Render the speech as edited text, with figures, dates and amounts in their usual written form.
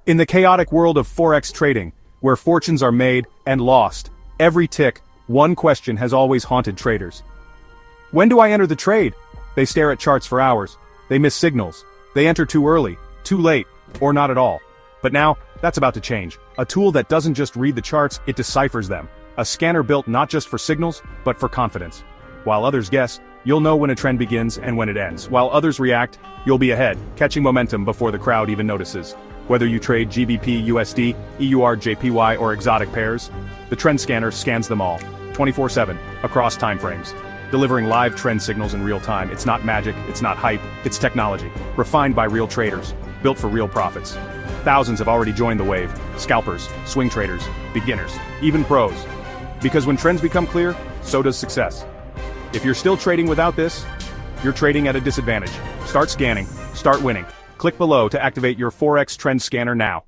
In the chaotic world of Forex trading, where fortunes are made and lost, every tick, one question has always haunted traders. When do I enter the trade? They stare at charts for hours. They miss signals. They enter too early, too late, or not at all. But now, that's about to change. A tool that doesn't just read the charts, it deciphers them. A scanner built not just for signals, but for confidence. While others guess, you'll know when a trend begins and when it ends. While others react, you'll be ahead, catching momentum before the crowd even notices. Whether you trade GBP, USD, EUR, JPY, or exotic pairs, the trend scanner scans them all, 24/7, across timeframes. Delivering live trend signals in real time. It's not magic, it's not hype, it's technology. Refined by real traders, built for real profits. Thousands have already joined the wave. Scalpers, swing traders, beginners, even pros. Because when trends become clear, so does success. If you're still trading without this, you're trading at a disadvantage. Start scanning, start winning. Click below to activate your Forex Trend Scanner now.